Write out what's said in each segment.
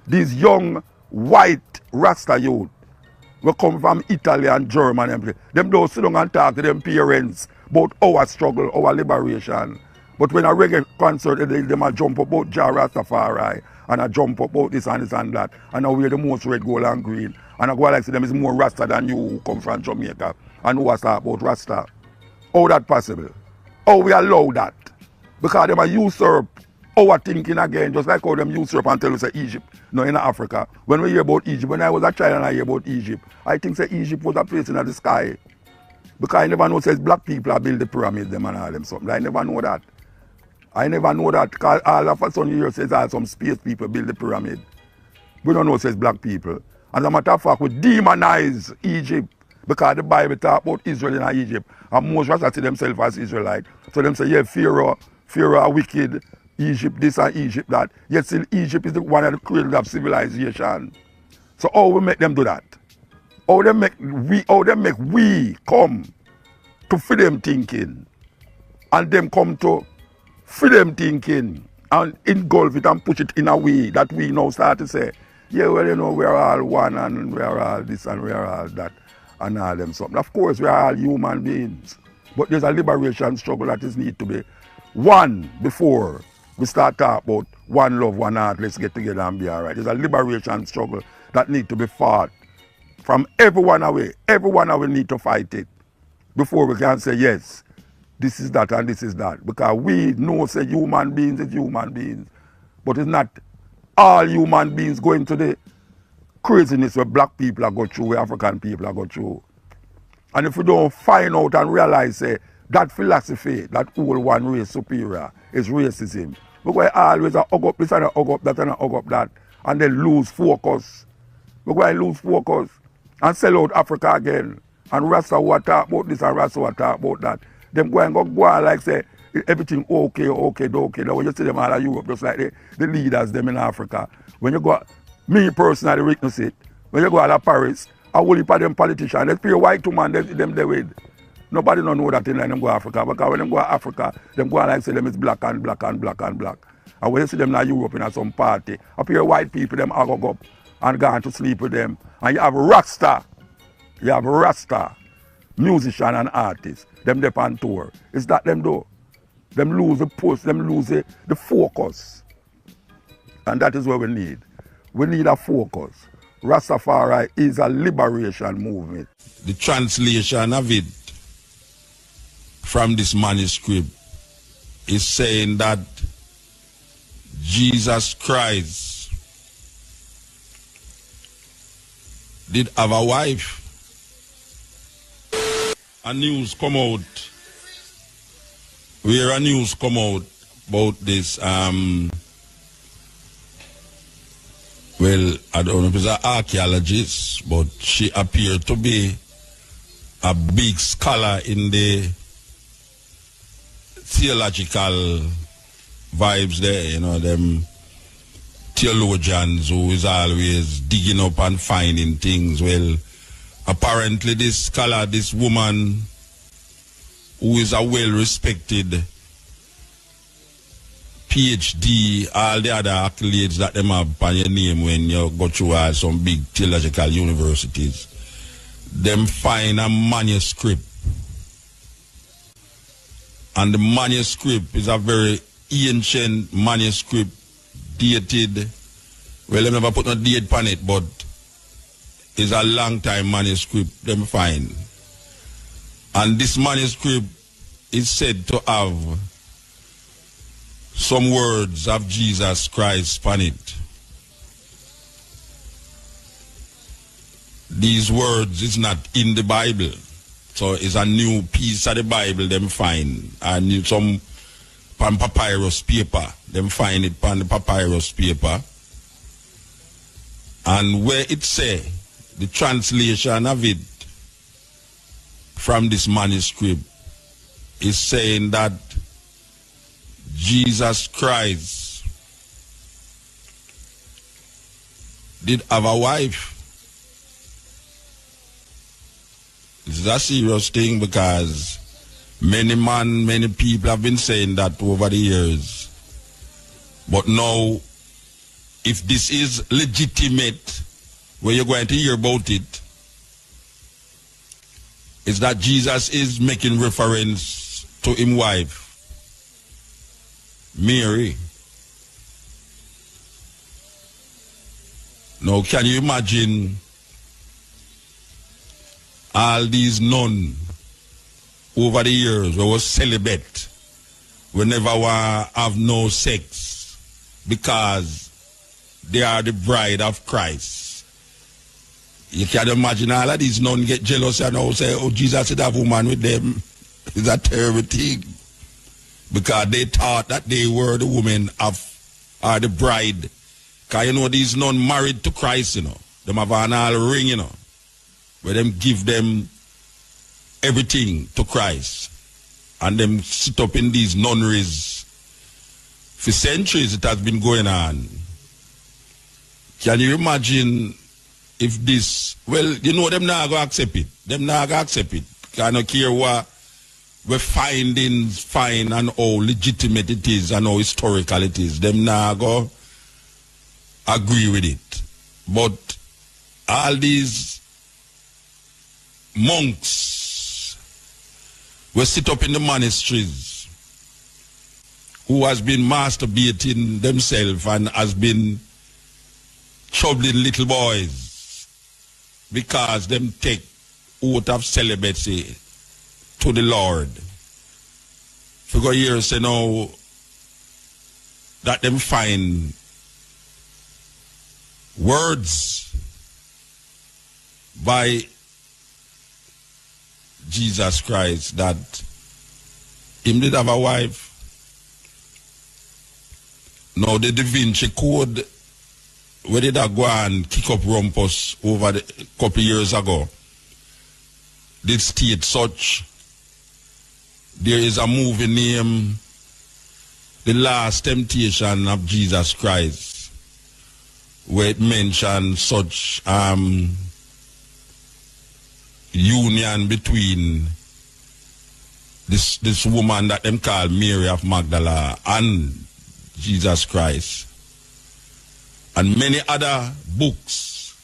these young white Rasta youth we come from Italy and Germany. Them don't sit down and talk to them parents about our struggle, our liberation. But when a reggae concert, them a jump about Jah Rastafari and a jump about this and this and that. And I wear the most red, gold and green. And I go like say them is more Rasta than you who come from Jamaica and who has talk about Rasta. How that possible? How we allow that? Because them a usurp our thinking again, just like how them usurp and tell us Egypt, no in Africa. When we hear about Egypt, when I was a child and I hear about Egypt, I think say Egypt was a place in the sky. Because I never know says black people are build the pyramids them and all them something. I never know that. I never know that because all of a sudden you hear says some space people build the pyramid. We don't know says black people. As a matter of fact, we demonize Egypt because the Bible talk about Israel in Egypt. And most Rasta see themselves as Israelite. So them say, yeah, Pharaoh are wicked. Egypt this and Egypt that. Yet still Egypt is the one of the cradles of civilization. So how we make them do that? How they make we come to freedom thinking and them come to freedom thinking and engulf it and push it in a way that we now start to say, yeah, well, you know, we are all one and we are all this and we are all that and all them something. Of course, we are all human beings. But there's a liberation struggle that is need to be won before we start talking about one love, one heart, let's get together and be all right. There's a liberation struggle that need to be fought from everyone away. Everyone away need to fight it before we can say, yes, this is that and this is that. Because we know say human beings is human beings. But it's not all human beings going to the craziness where black people are going through, where African people are going through. And if we don't find out and realize that philosophy, that whole one race superior is racism, we always hug up this and hug up that and hug up that and then lose focus. We're going to lose focus and sell out Africa again. And Rasta will talk about this and Rasta will talk about that. Them go and go like say everything okay. Now when you see them all in Europe, just like the leaders them in Africa. When you go, me personally witness it, when you go to Paris, I will heap of them politicians, they pure white woman, them they with. Nobody don't know that in them go to Africa. Because when them go to Africa, them go like say them is black and black and black and black. And when you see them in Europe in some party, a pure white people, them hug up and gone to sleep with them. And you have Rasta, musician and artist, them dep on tour. It's that them do. Them lose the post, them lose the focus. And that is what we need. We need a focus. Rastafari is a liberation movement. The translation of it from this manuscript is saying that Jesus Christ did have a wife. A news come out about this well, I don't know if it's an archaeologist, but she appeared to be a big scholar in the theological vibes there, you know, them theologians who is always digging up and finding things. Well, apparently this scholar, this woman who is a well-respected PhD, all the other accolades that them have on your name when you go through some big theological universities, them find a manuscript. And the manuscript is a very ancient manuscript, dated, well, they never put no date on it, but it's a long time manuscript them find. And this manuscript is said to have some words of Jesus Christ on it. These words is not in the Bible. So it's a new piece of the Bible them find. And some on papyrus paper. Them find it on the papyrus paper. And where it say, the translation of it from this manuscript is saying that Jesus Christ did have a wife. This is a serious thing because many people have been saying that over the years. But now if this is legitimate, where you're going to hear about it, is that Jesus is making reference to his wife, Mary. Now, can you imagine all these nuns over the years who were celibate, we never want to have no sex because they are the bride of Christ? You can imagine all of these nuns get jealous and all say, oh, Jesus said have a woman with them. It's a terrible thing. Because they thought that they were the women of, or the bride. Because you know, these nuns married to Christ, you know. Them have an all ring, you know. Where them give them everything to Christ. And them sit up in these nunneries. For centuries it has been going on. Can you imagine if this, well, you know, them not going to accept it. Them not going to accept it. I don't care what we're finding fine and how legitimate it is and how historical it is. Them not going to agree with it. But all these monks will sit up in the monasteries who has been masturbating themselves and has been troubling little boys because them take oath of celibacy to the Lord. Figure years, you know, that them find words by Jesus Christ that him did have a wife. Now the Da Vinci Code, where did I go and kick up rumpus over the couple years ago, did state such. There is a movie named The Last Temptation of Jesus Christ, where it mentions such union between this woman that them call Mary of Magdala and Jesus Christ. And many other books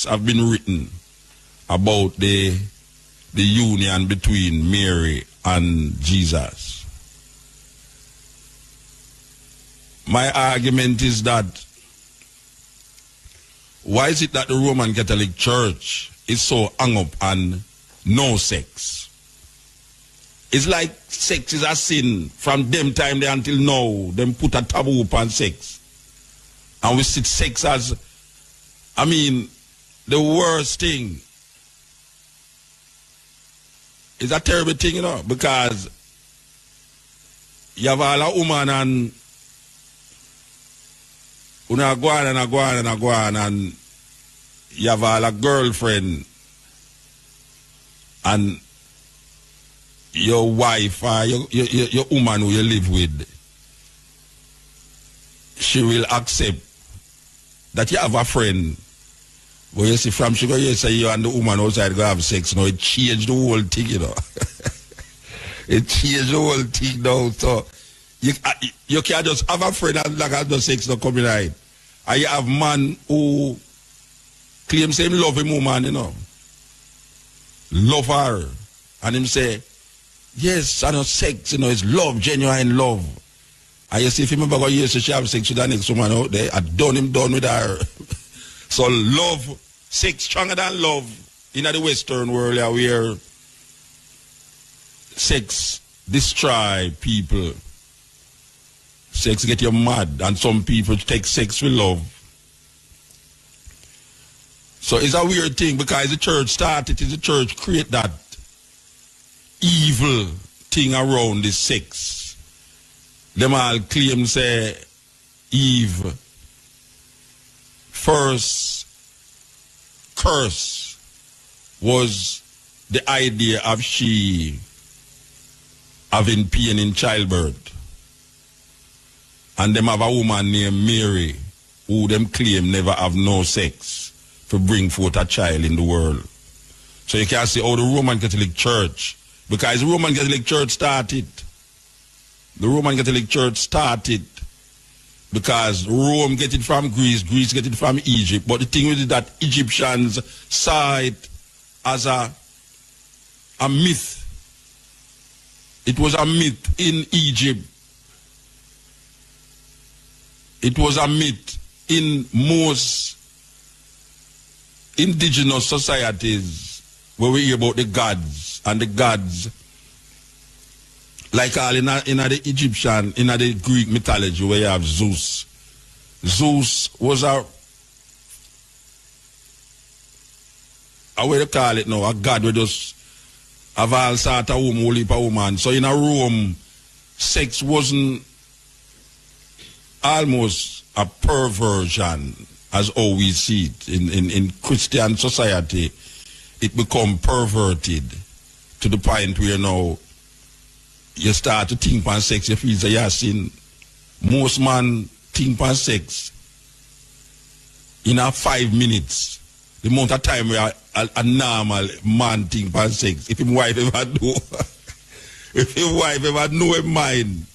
have been written about the union between Mary and Jesus. My argument is that why is it that the Roman Catholic Church is so hung up on no sex? It's like sex is a sin from them time there until now. Them put a taboo upon sex. And we see sex as, I mean, the worst thing. It's a terrible thing, you know, because you have all a woman and una go on and a go on and a go on, and you have all a girlfriend and your wife or your woman who you live with, she will accept that you have a friend. But you see, from sugar, you say you and the woman outside go have sex. Now it changed the whole thing, you know. It changed the whole thing now. So you can't just have a friend and like have no sex not coming right. And you have man who claims him love him woman, you know. Love her. And him say, yes, I know sex, you know, it's love, genuine love. And you see, if you remember what years she have sex with the next woman out there, I done him done with her. So love, sex stronger than love in the Western world where sex destroy people. Sex get you mad, and some people take sex with love. So it's a weird thing because the church started, the church create that evil thing around the sex. Them all claim say Eve first curse was the idea of she having pain in childbirth. And them have a woman named Mary who them claim never have no sex to bring forth a child in the world. So you can see how the Roman Catholic Church, because the Roman Catholic Church started Because Rome get it from Greece, Greece get it from Egypt. But the thing with it that Egyptians saw it as a myth. It was a myth in Egypt. It was a myth in most indigenous societies where we hear about the gods, and the gods, like all in the Egyptian, in the Greek mythology where you have Zeus. Zeus was a what do you call it now, a god who just have all sort of woman, whole heap of woman. So in a Rome, sex wasn't almost a perversion as how we see it. In Christian society, it become perverted to the point where now you start to think on sex, you feel that you're sin. Most man think on sex in a 5 minutes. The amount of time where a normal man think on sex. If his wife ever know, if his wife ever know his mind.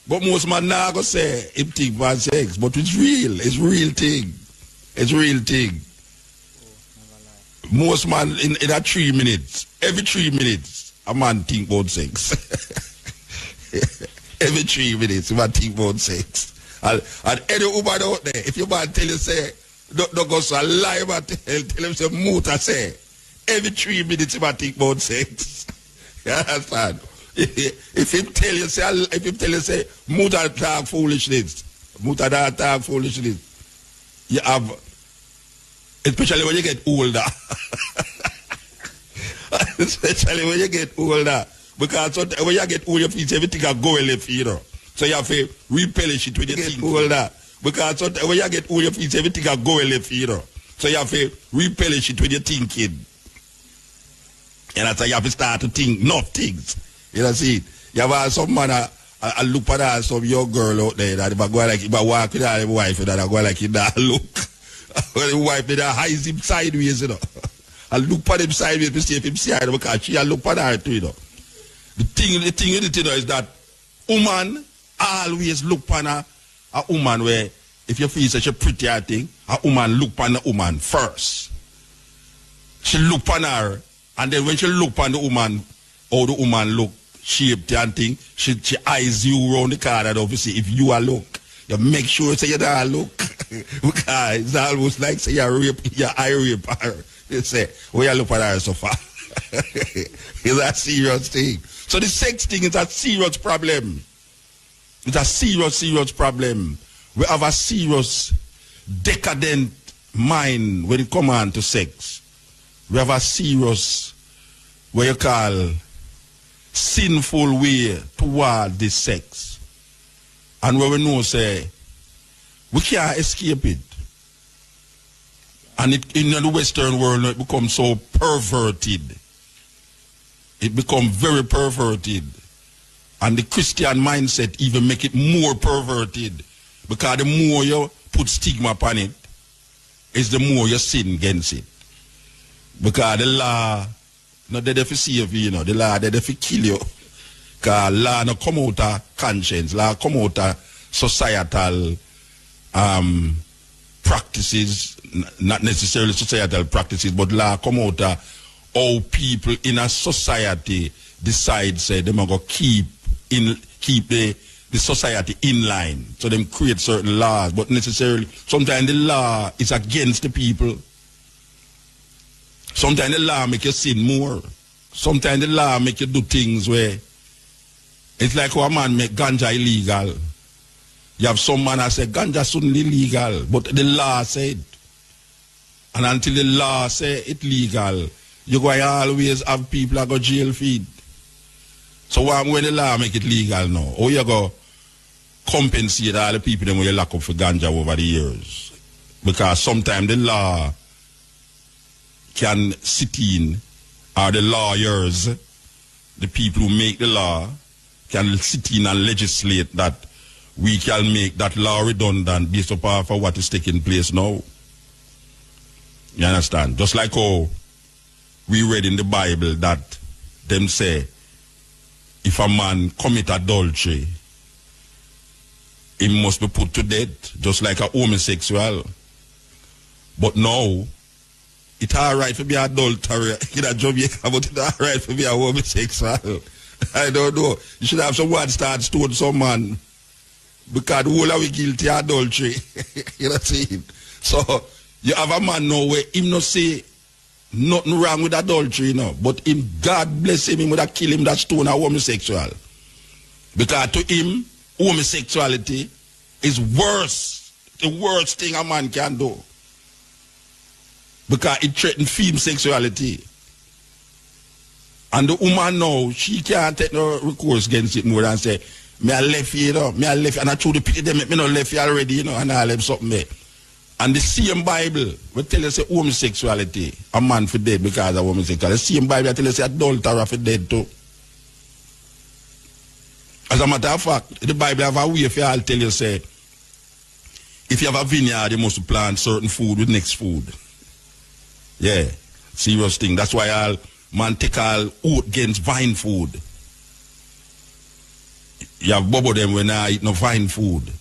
But most man now go say him think on sex. But it's real. It's real thing. It's real thing. Most man in a 3 minutes, every 3 minutes, a man think about sex. Every 3 minutes, a man think about sex. And any woman out there, if your man tell you say, don't go so lie, but tell him say muta say, every 3 minutes, a man think about sex. You understand? If him tell you say, muta talk foolishness, muta talk foolishness, you have, especially when you get older. Especially when you get older. Because when you get older, you feel everything are going left, you know. So you have to repellish it when you get older. Because when you get older, you feel everything are going left, you know. So you have to repellish it when you're thinking. And that's how you have to start to think, not things. You know, see, you have some man, I look at some young girl out there that if I go like, if I walk with her wife, that I go like, that look. When the wife did eyes him sideways, you know. I look at him sideways to see if him see her because she look at her too, you know. The thing is that woman always look on a woman where if you feel such a pretty thing, a woman look on the woman first. She look on her, and then when she look on the woman, how the woman look, shaped and thing, she eyes you around the car that obviously if you are look, you make sure say you don't look. Because it's almost like say you eye rape her. You say, where you look at her so far? It's a serious thing. So the sex thing is a serious problem. It's a serious problem. We have a serious decadent mind when it comes on to sex. We have a serious, what you call, sinful way toward this sex. And where we know say, we can't escape it. And in the Western world, it becomes so perverted. It becomes very perverted. And the Christian mindset even make it more perverted. Because the more you put stigma upon it, is the more you sin against it. Because the law, not there to save you, you know, the law there to kill you. Because law not come out of conscience, law come out of societal practices, not necessarily societal practices, but law come out of how people in a society decide, say, they're going to keep the society in line. So them create certain laws, but necessarily, sometimes the law is against the people. Sometimes the law make you sin more. Sometimes the law make you do things where it's like how a man make ganja illegal. You have some man that say ganja shouldn't be illegal, but the law said. And until the law say it's legal, you're going to always have people that go jail feed. So when the law make it legal now, how you go compensate all the people that you lock up for ganja over the years? Because sometimes the law can sit in, or the lawyers, the people who make the law, can sit in and legislate that we can make that law redundant based upon for what is taking place now. You understand? Just like how we read in the Bible that them say, if a man commit adultery, he must be put to death, just like a homosexual. But now, it's alright for be an adulterer in a Jamaica, but it's alright for be a homosexual. I don't know. You should have someone start stone some man. Because all are we guilty of adultery. You know what I'm saying? So, you have a man now where him not say nothing wrong with adultery, you know, but him, God bless him, would have killed him that stone a homosexual. Because to him, homosexuality is worse, the worst thing a man can do. Because it threatens female sexuality. And the woman now, she can't take no recourse against it more than say, me I left you, you know, me I left you, and I threw the pity them, me not left you already, you know, and I left something there. And the same Bible will tell us homosexuality, a man for dead because of homosexuality. The same Bible will tell us adulterer for dead too. As a matter of fact, the Bible have a way for y'all tell you, say, if you have a vineyard, you must plant certain food with next food. Yeah, serious thing. That's why all man take all oat against vine food. You have bubble them when I eat no vine food.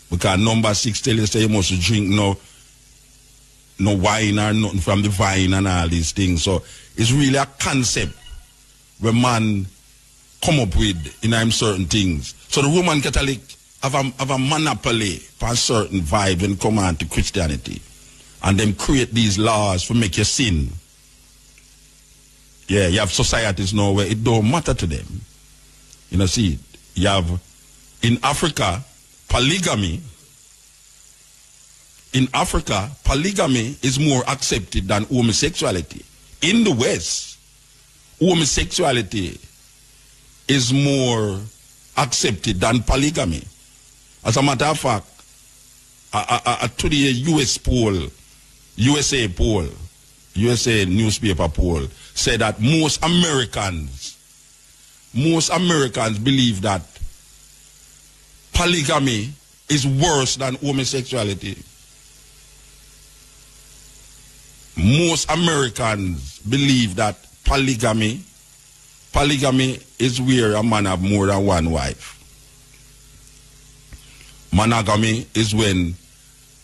Because number 6 tell you say you must drink no wine or nothing from the vine and all these things. So it's really a concept where man come up with in certain things. So the Roman Catholic have a monopoly for certain vibe when come on to Christianity. And them create these laws to make you sin. Yeah, you have societies now where it don't matter to them. You know, see, you have in Africa, polygamy. In Africa, polygamy is more accepted than homosexuality. In the West, homosexuality is more accepted than polygamy. As a matter of fact, to the USA newspaper poll, said that most Americans believe that polygamy is worse than homosexuality. Most Americans believe that polygamy is where a man have more than one wife. Monogamy is when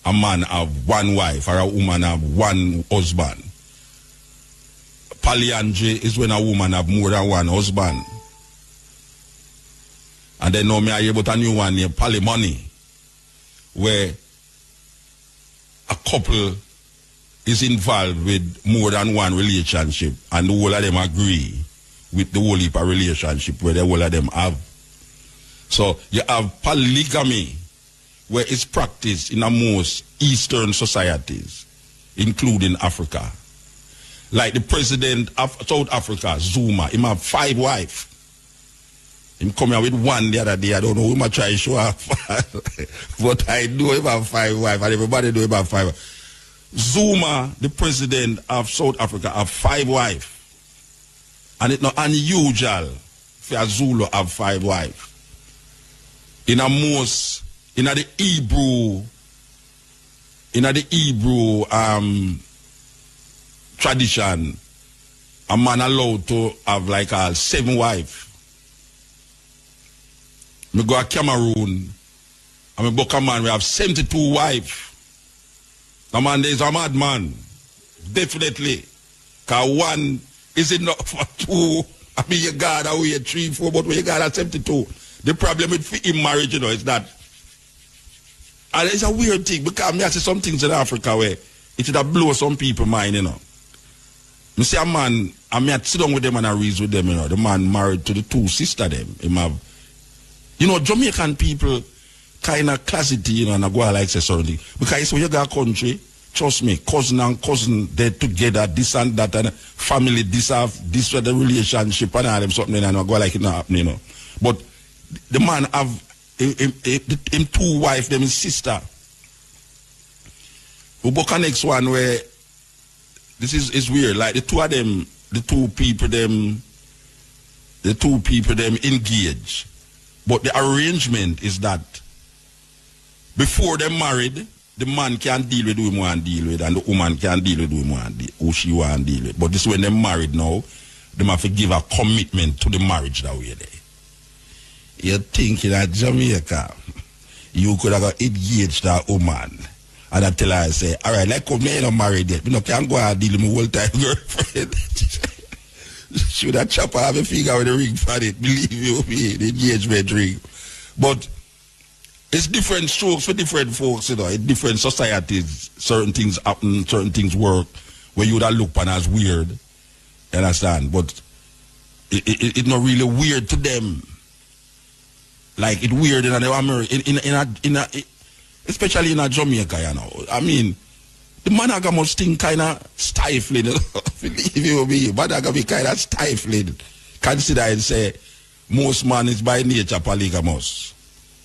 a man have one wife or a woman have one husband. Polyandry is when a woman have more than one husband. And then now me I hear about a new one named polymony, where a couple is involved with more than one relationship and the whole of them agree with the whole heap of relationship where the whole of them have. So you have polygamy, where it's practiced in the most Eastern societies, including Africa. Like the president of South Africa, Zuma, he have 5 wives. He come here with one the other day. I don't know who might try to show off. But I know he have 5 wives, and everybody know he have 5 wives. Zuma, the president of South Africa, have 5 wives. And it's not unusual for a Zulu have 5 wives. In the Hebrew tradition, a man allowed to have like 7 wives. Me go to Cameroon, and me book a man, we have 72 wives. The man there is a mad man. Definitely. Because one is enough for 2. I mean, you got away 3, 4, but when you got 72. The problem with him marriage, you know, is that, and it's a weird thing, because I see some things in Africa where it should have blown some people's mind, you know. I see a man, I sit down with them and I reason with them, you know. The man married to the 2 sisters them. Him have, you know, Jamaican people kind of classity, you know, and I go like say something. Because when you go to a country, trust me, cousin and cousin, they're together, this and that, and family, this with the relationship, and all them something, and I go like it not happening, you know. But the man have him 2 wives, them his sister. We book a next one where this is weird. Like the 2 of them, the two people them engage. But the arrangement is that before they're married, the man can't deal with who he want to deal with, and the woman can't deal with who she want to deal with. But this is when they're married now, they have to give a commitment to the marriage that way there. You're thinking at Jamaica. you could have got engaged that woman. And I tell her, I say, all right, like come here, not married yet. You can't go and deal with my whole-time girlfriend. Should that chopper have a figure with a ring for it? Believe you me, the engagement ring. But it's different strokes for different folks, you know. In different societies, certain things happen, certain things work, where you would have looked upon as weird. You understand? But it's not really weird to them. Like, it's weird in America, especially in Jamaica, you know. I mean, the monogamous thing kind of stifling. Believe you me, monogamy kind of stifling. Consider and say, most man is by nature polygamous.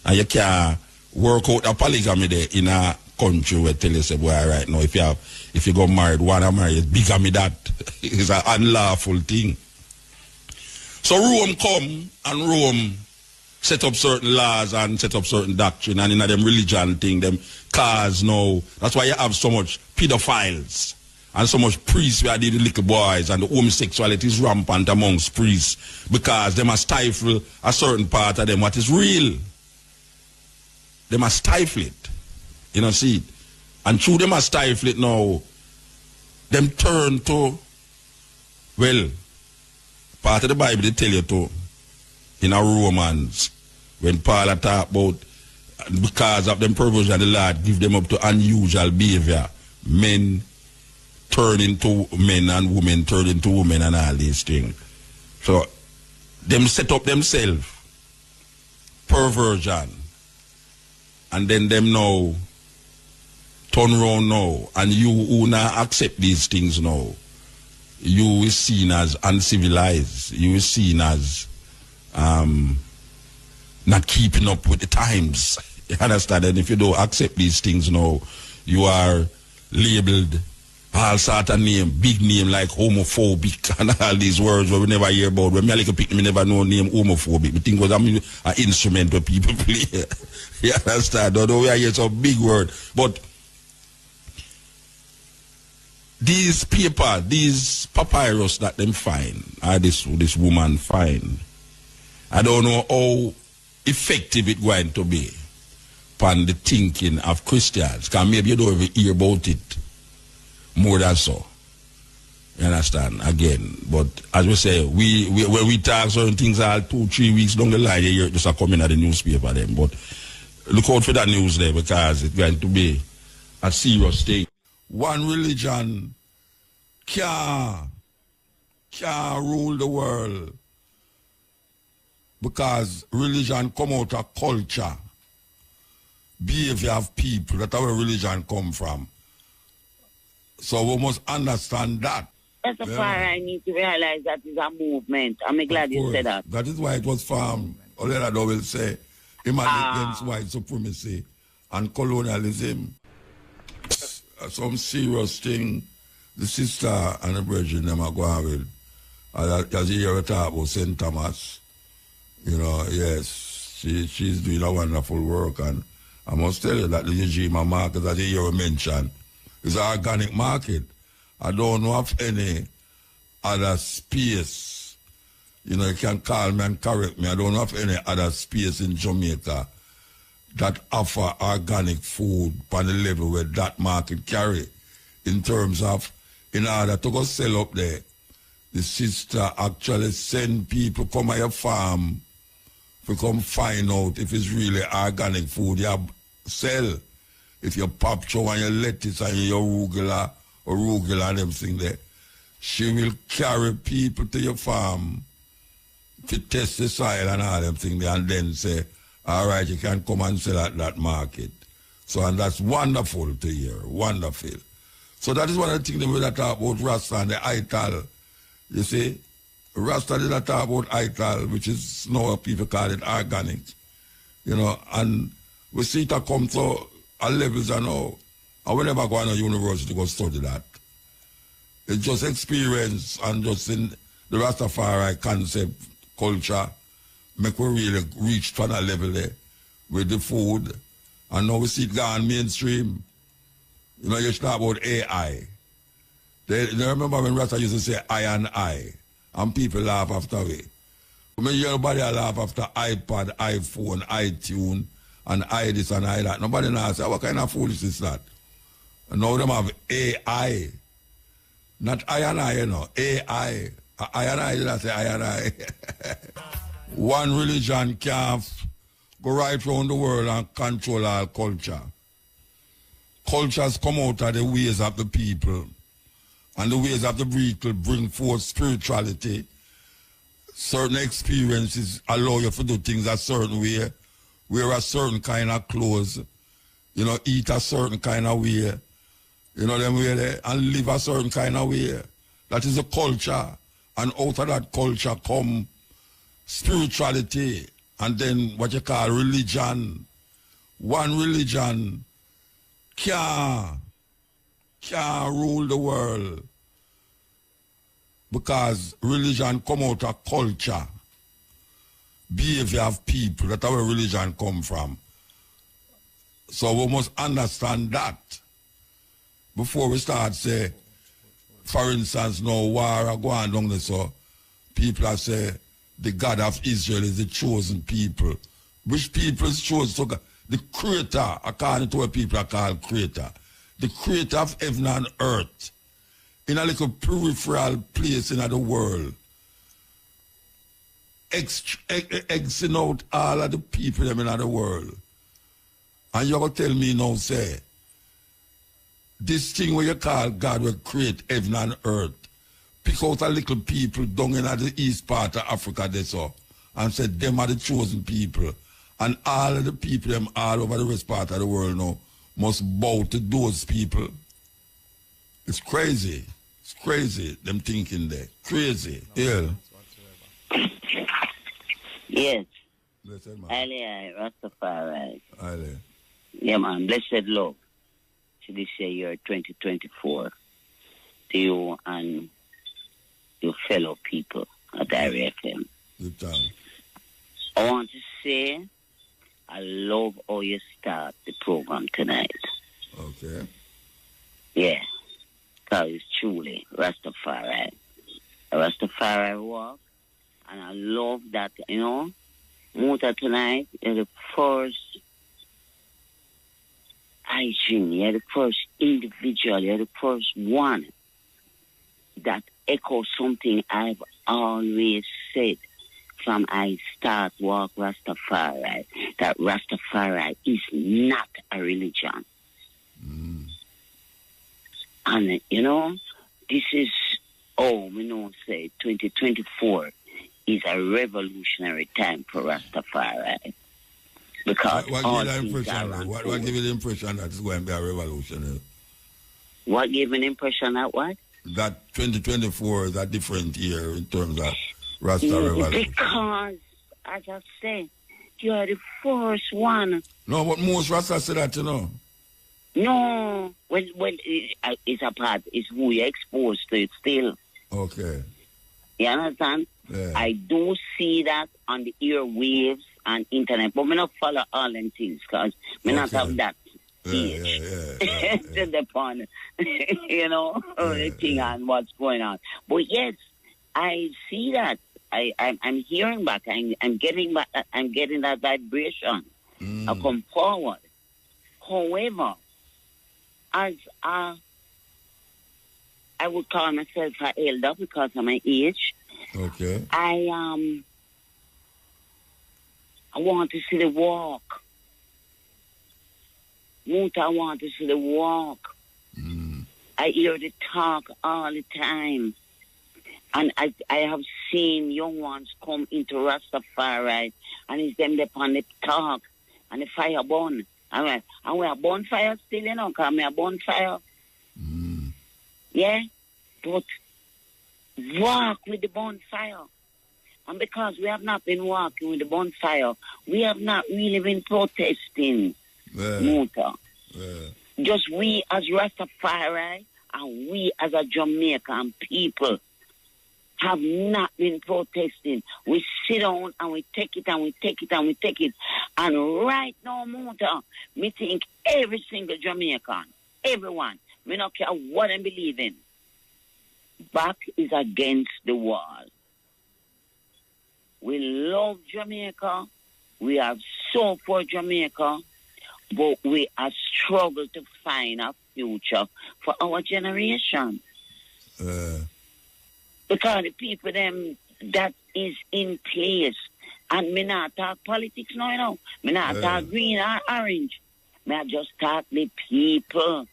And you can't work out a polygamy there in a country where tell you say, boy, right now, if you go married, one of married, bigamy that is an unlawful thing. So Rome come and Rome set up certain laws and set up certain doctrine, and in them religion thing, them cars now. That's why you have so much pedophiles and so much priests where they the little boys, and the homosexuality is rampant amongst priests because they must stifle a certain part of them what is real. They must stifle it. You know, see it. And through them must stifle it now, them turn to, well, part of the Bible they tell you to, in our Romans, when Paul talk about because of them perversion, the Lord give them up to unusual behavior. Men turn into men and women turn into women and all these things. So, them set up themselves, perversion, and then them now turn around now, and you who now accept these things now, you is seen as uncivilized, you is seen as not keeping up with the times. You understand? And if you don't accept these things now, you are labeled all sort of name, big name like homophobic and all these words where we never hear about. When me a little pick, me never know name homophobic. Me think was an instrument where people play. You understand? Although we hear some big word. But these paper, these papyrus that them find, or this woman find, I don't know how effective it's going to be upon the thinking of Christians. Because maybe you don't even hear about it more than so. You understand? Again. But as we say, when we talk certain things all 2-3 weeks down the line, you hear it just coming at the newspaper then. But look out for that news there because it's going to be a serious thing. One religion can't rule the world. Because religion come out of culture, behavior of people, that's where religion come from. So we must understand that. Rastafari, I need to realize that is a movement. I'm glad you said that. That is why it was formed. Olena will say, against white supremacy and colonialism. Some serious thing the sister and the brethren them are going with. As you hear talk about St. Thomas. You know, yes, she's doing a wonderful work, and I must tell you that the Ujima market that you mentioned is an organic market. I don't know of any other space, you know, you can call me and correct me, I don't know of any other space in Jamaica that offer organic food on the level where that market carry in terms of, in order to go sell up there, the sister actually send people come at your farm to come find out if it's really organic food you sell. If you pop chow and your lettuce and your arugula and everything there, she will carry people to your farm to test the soil and all them things there and then say, all right, you can come and sell at that market. So, and that's wonderful to hear, wonderful. So that is one of the things that we talk about Rasta and the Ital. You see, Rasta did not talk about Ital, which is now people call it organic. You know, and we see it come to our levels and now. And we never go to university to go study that. It's just experience and just in the Rastafari concept, culture, make we really reach to that level there with the food. And now we see it gone mainstream. You know, you talk about AI. They remember when Rasta used to say I and I, and people laugh after it. I mean, everybody laugh after iPad, iPhone, iTunes, and I this and I that. Nobody knows what kind of foolishness is that. And now them have AI. Not I and I, you know. AI. I and I, did I say I and I? One religion can't go right around the world and control all culture. Cultures come out of the ways of the people. And the ways of the vehicle bring forth spirituality. Certain experiences allow you to do things a certain way. Wear a certain kind of clothes. You know, eat a certain kind of way. You know them way there. And live a certain kind of way. That is a culture. And out of that culture come spirituality. And then what you call religion. One religion can't rule the world. Because religion come out of culture. Behavior of people. That's where religion come from. So we must understand that. Before we start say, for instance, no war are going on there, so people are say the God of Israel is the chosen people. Which people is chosen? So the creator, according to what people are called creator. The creator of heaven and earth. In a little peripheral place in the world. Exing out all of the people in the world. And you're going to tell me now, say, this thing where you call God will create heaven and earth, pick out a little people down in the east part of Africa, they saw, and said them are the chosen people. And all of the people, them all over the rest part of the world now, must bow to those people. It's crazy. It's crazy, them thinking there. Crazy. Yeah. Yes. Blessed man. Ali, Rastafari. Ali. Yeah, man. Blessed love to this year 2024 to you and your fellow people at Area FM. Good time. I want to say I love how you start the program tonight. Okay. Yeah. Because it's truly Rastafari. A Rastafari walk. And I love that, you know, Muta tonight is the first hygiene, you're the first individual, you're the first one that echoes something I've always said from I start walk Rastafari, that Rastafari is not a religion. Mm. And, you know, this is, we know, say, 2024 is a revolutionary time for Rastafari. Because what give you the impression that it's going to be a revolution? What gave an impression that what? That 2024 is a different year in terms of Rasta revolution. Because, as I said, you are the first one. No, but most Rasta say that, you know. No, it's a part, it's who you're exposed to it still. Okay. You understand? Yeah. I do see that on the airwaves and internet, but me not follow all them things because me not have that age to the point, you know, the thing and what's going on. But yes, I see that. I'm hearing back. I'm getting back. I'm getting that vibration. I come forward. However, as I would call myself an elder because of my age. Okay. I want to see the walk. Muta, I want to see the walk. I hear the talk all the time. And I have seen young ones come into Rastafari and it's them upon the talk and the fire burn. And we are bonfire still, you know, because we are bonfire. Yeah? But walk with the bonfire. And because we have not been walking with the bonfire, we have not really been protesting, Muta. Just we as Rastafari and we as a Jamaican people have not been protesting. We sit down and we take it and we take it and we take it. And right now, Muta, me think every single Jamaican, everyone, me not care what I believe in, back is against the wall. We love Jamaica. We have so for Jamaica, but we are struggle to find a future for our generation. Because the people them that is in place, and me not talk politics now, you know. Me not talk green or orange. Me I just talk the people.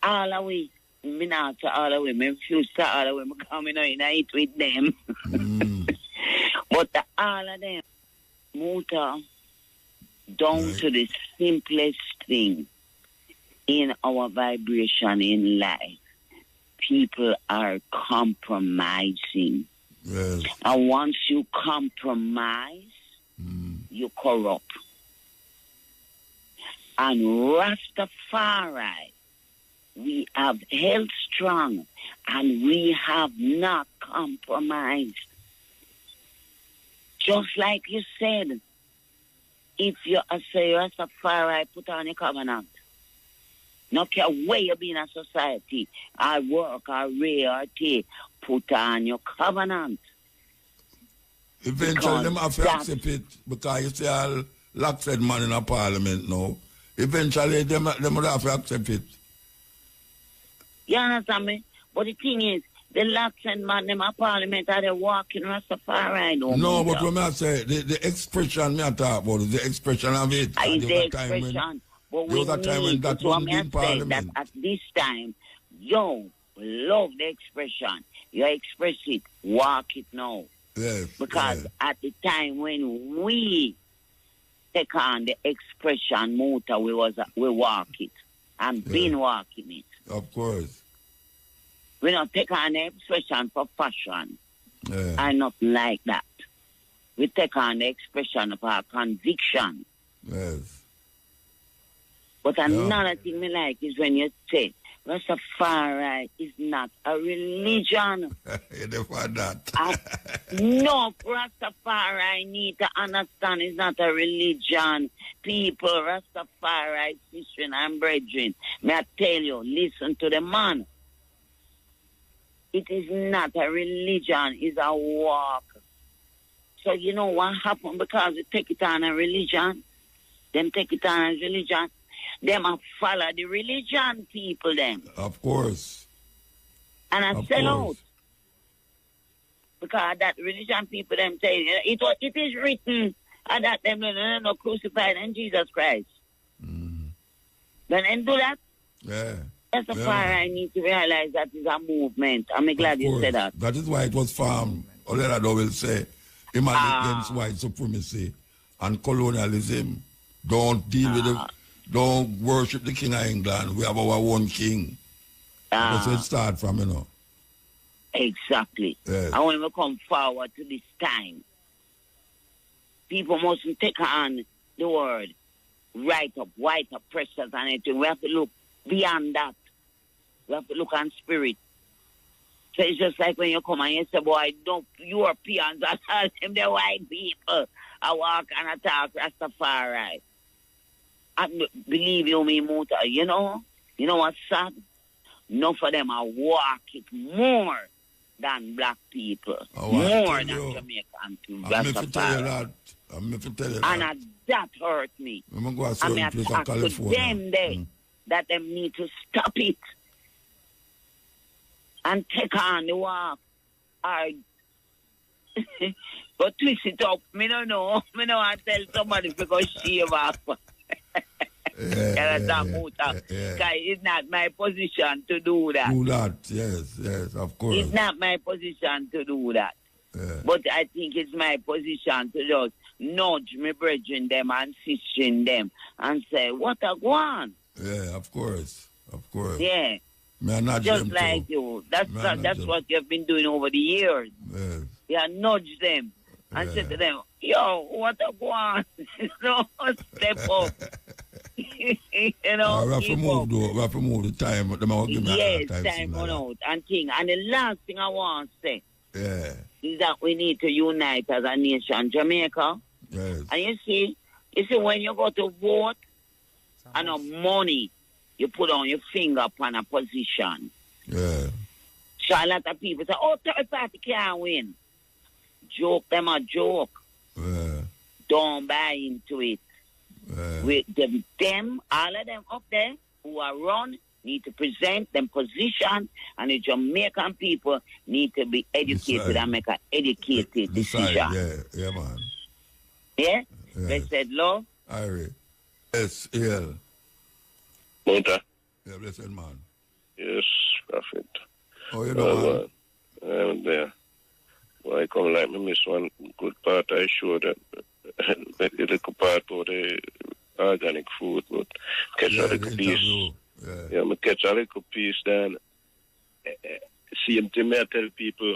All the way. Me not talk all the way. Me refuse to talk all the way. Me come in and eat with them. But all of them, muta, down to the simplest thing in our vibration in life. People are compromising. Yes. And once you compromise, you corrupt. And Rastafari, we have held strong and we have not compromised. Just like you said, if you say Rastafari, put on a covenant. No care where you be in a society, or work, or raise, or take, put on your covenant. Eventually, them have to accept it because you see all locked man in a parliament now. Eventually, them would have to accept it. You understand me? But the thing is, the locked man in a parliament are they walking Rastafari. No, but when I say the expression me I talk about, the expression of it. The expression. But we need to say that at this time, yo, love the expression. You express it, walk it now. Yes. Because at the time when we take on the expression muta, we walk it and been walking it. Of course. We don't take on the expression for fashion. And not like that. We take on the expression of our conviction. Yes. But another thing me like is when you say Rastafari is not a religion. You define that. No, Rastafari need to understand it's not a religion. People, Rastafari, sister and brethren, may I tell you, listen to the man. It is not a religion, it's a walk. So you know what happened? Because they take it on a religion, them take it on as religion. Them a follow the religion people then. Of course. And I sell out. Because that religion people them say it is written and that them no crucified in Jesus Christ. Then and do that. Yeah. That's the fire I need to realize that is a movement. I'm glad you said that. That is why it was formed. Olera will say against white supremacy and colonialism. Don't deal with it. Don't worship the King of England. We have our own king. That's where it starts from, you know. Exactly. Yes. And when we come forward to this time, people mustn't take on the word right up, white up, precious, and anything. We have to look beyond that. We have to look on spirit. So it's just like when you come and you say, boy, don't Europeans are all them the white people. I walk and I talk Rastafari. And believe you me, muta, you know what's sad? Enough of them are walk it more than black people. More than Jamaican people. I'm going to tell you that. And that hurt me. I'm going to go to a place in California. Them there, that them need to stop it. And take on the walk. But twist it up. Me don't know. Me don't want to tell somebody because shave off. It's not my position to do that. Do that, yes, of course. It's not my position to do that. Yeah. But I think it's my position to just nudge me brethren them and sistering them and say, what a go on? Yeah, of course. Yeah. Just like you. That's what you've been doing over the years. Yes. Yeah, nudge them and say to them, yo, what a go on? Step up. We have to move the time. Yes, time run out and thing. And the last thing I want to say is that we need to unite as a nation, Jamaica. Yes. And you see when you go to vote and no money, you put on your finger upon a position. Yeah. So a lot of people say, third party can't win. Joke them a joke. Yeah. don't buy into it. With them, all of them up there who are run need to present them position, and the Jamaican people need to be educated and make an educated decision. Yeah, man. Yeah? They said, love. Irie. S.L. Muta. Yeah, blessed man. Yes, Prophet. Oh, you know, man? I'm there. Well, I come like me miss one good part. I show that the little part of the organic food, but catch a little piece. Yeah, I catch a little piece then. Same thing I tell people,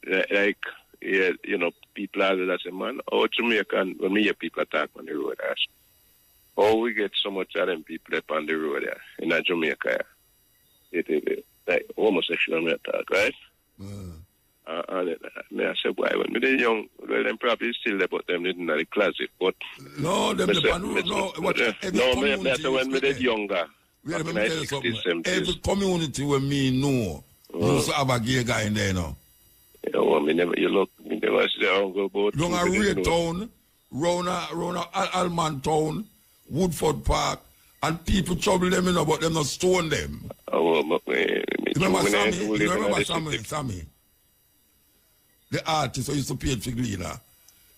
like, yeah, you know, people are that say, man, how Jamaican, when me hear people attack on the road, I ask, how we get so much of them people up on the road there in Jamaica? It like homosexual me attack, right? And I said, why? When we were young, well, them probably still there, but them didn't in the closet. But no, them the when we were younger. Let me tell you something. Every community where me know, used to have a gay guy in there, no. Yeah, well, me never see the Uncle Boat. Long a Ray Town, round Alman Town, Woodford Park, and people trouble them, you know, but them not stone them. Oh, well, remember Sammy? The artist who used to pay for Glina.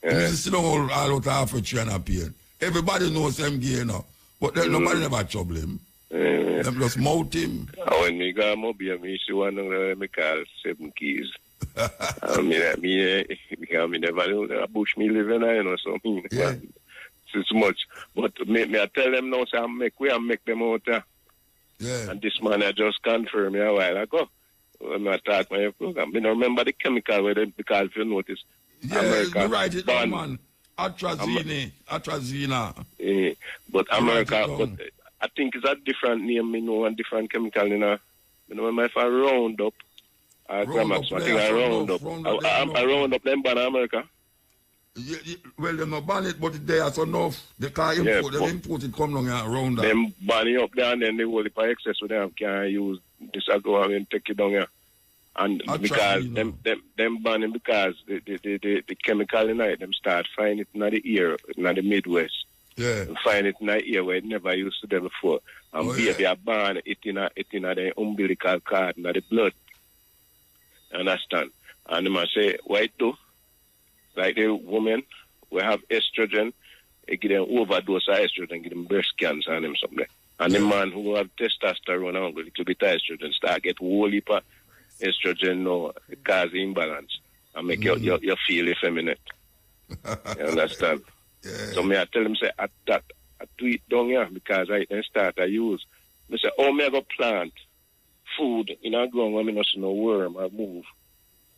He used to sit down all out half a tree and appear. Everybody knows them gay, you know, but nobody never trouble him. Them just mouth him. When me go mobile, me see one of me call 7 keys. I mean, because me never know a bush me living in, you know, so it's much. But me I tell them now, say we make them out there. Yeah. And this man I just confirmed me a while ago. When I start my program, I don't remember the chemical where they, because if you notice, yeah, America, you write it down, man. Atrazine. Yeah, but America, but I think it's a different name, you know, and different chemical, you know. You know, if I round up, I think I round up. I round up them ban America. Well, they not ban it, but they are so enough. They can't import, they import it, come along and round up. Them ban it up there, and then they will, if I excess with them, can use this, I go and take it down here. And because them ban it, because the chemical in it, them start finding it in the ear, in the Midwest. Yeah. And find it in the ear where it never used to them before. And baby are born it in the umbilical cord, in the blood. Understand? And they must say, why too? Like the women we have estrogen, they give them overdose of estrogen, give them breast cancer and them something. And the man who have testosterone and a little bit of estrogen start get whole heap of estrogen now, cause imbalance and make you feel effeminate. You understand? Yeah. So me I tell them say I do it down here because I then start I use. I say, oh me I go plant food in a ground where me not see no worm or move.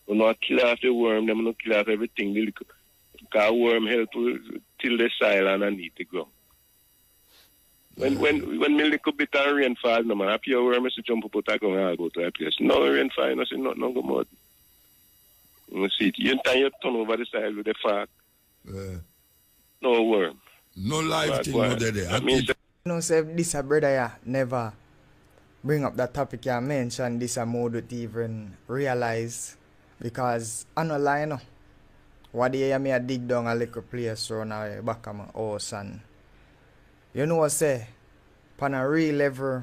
We not kill off the worm, them not kill off everything. Because worm help to till the soil underneath the ground. When me little bit of rain fall, no man, if your worm is to jump up out and I'll go to a place. No rain fall, no see nothing go mud. You see it. You turn over the side with the fog. No worm. No life thing no there. I mean, you know, say this a brother yeah, never bring up that topic you mentioned, this a mode to even realize. Because I no lie no. What day me a dig down a little place around the back of my house and you know what say? Pan a real level,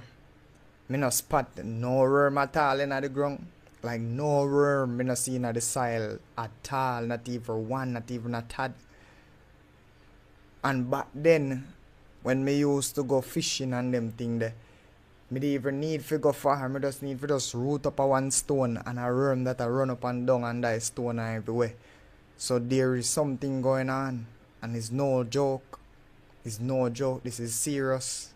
me no spot no worm at all in the ground. Like no worm me no see in the soil at all, not even one, not even a tad. And back then, when me used to go fishing and them thing there, me didn't even need to go far, me just need to just root up a one stone and a worm that I run up and down and die stone everywhere. So there is something going on and it's no joke. It's no joke. This is serious.